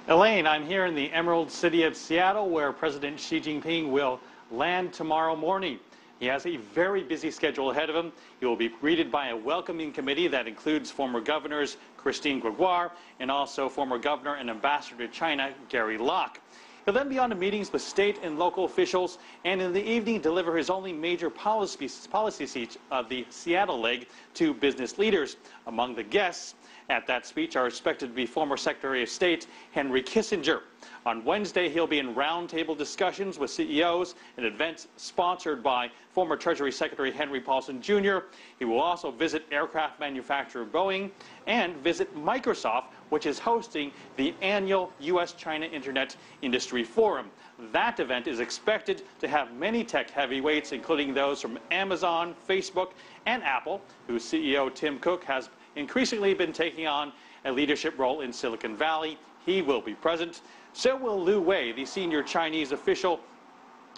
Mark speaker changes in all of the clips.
Speaker 1: Elaine, I'm here in the Emerald City of Seattle, where President Xi Jinping will land tomorrow morning. He has a very busy schedule ahead of him. He will be greeted by a welcoming committee that includes former governors Christine Gregoire and also former governor and ambassador to China, Gary Locke. He'll then be on to meetings with state and local officials, and in the evening deliver his only major policy speech of the Seattle leg to business leaders. Among the guests at that speech are expected to be former Secretary of State Henry Kissinger. On Wednesday, he'll be in roundtable discussions with CEOs, an event sponsored by former Treasury Secretary Henry Paulson Jr. He will also visit aircraft manufacturer Boeing and visit Microsoft, which is hosting the annual U.S.-China Internet Industry Forum. That event is expected to have many tech heavyweights, including those from Amazon, Facebook, and Apple, whose CEO Tim Cook has increasingly been taking on a leadership role in Silicon Valley. He will be present. So will Liu Wei, the senior Chinese official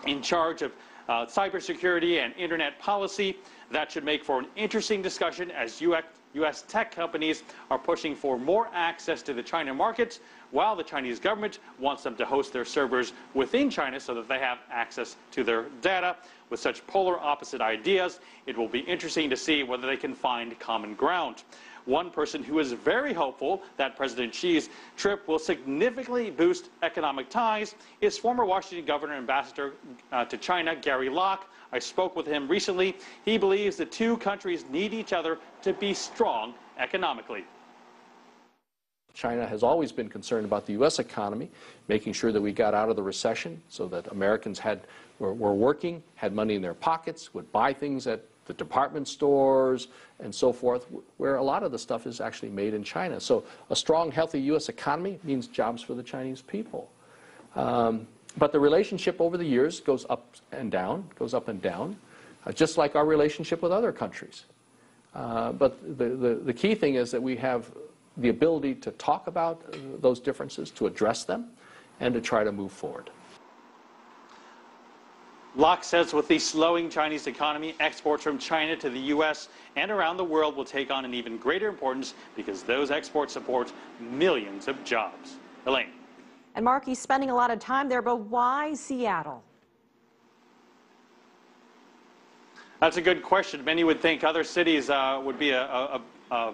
Speaker 1: in charge of cybersecurity and internet policy. That should make for an interesting discussion as U.S. tech companies are pushing for more access to the China market, while the Chinese government wants them to host their servers within China so that they have access to their data. With such polar opposite ideas, it will be interesting to see whether they can find common ground. One person who is very hopeful that President Xi's trip will significantly boost economic ties is former Washington governor and ambassador to China, Gary Locke. I spoke with him recently. He believes the two countries need each other to be strong economically.
Speaker 2: China has always been concerned about the U.S. economy, making sure that we got out of the recession so that Americans were working, had money in their pockets, would buy things at the department stores and so forth, where a lot of the stuff is actually made in China. So a strong, healthy U.S. economy means jobs for the Chinese people. But the relationship over the years goes up and down, just like our relationship with other countries. But the key thing is that we have the ability to talk about those differences, to address them, and to try to move forward.
Speaker 1: Locke says with the slowing Chinese economy, exports from China to the U.S. and around the world will take on an even greater importance because those exports support millions of jobs. Elaine.
Speaker 3: And Mark, he's spending a lot of time there, but why Seattle?
Speaker 1: That's a good question. Many would think other cities would be a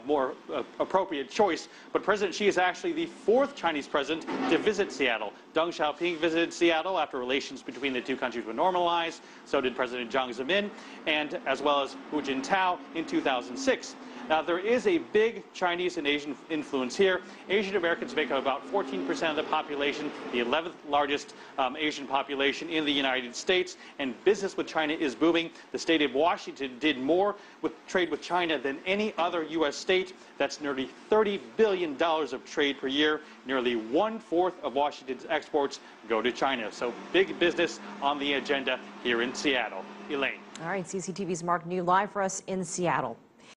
Speaker 1: more appropriate choice, but President Xi is actually the fourth Chinese president to visit Seattle. Deng Xiaoping visited Seattle after relations between the two countries were normalized. So did President Jiang Zemin, and as well as Hu Jintao in 2006. Now, there is a big Chinese and Asian influence here. Asian Americans make up about 14% of the population, the 11th largest Asian population in the United States, and business with China is booming. The state of Washington did more with trade with China than any other U.S. state. That's nearly $30 billion of trade per year. Nearly 1/4 of Washington's exports go to China. So big business on the agenda here in Seattle. Elaine.
Speaker 3: All right, CCTV's Mark New live for us in Seattle.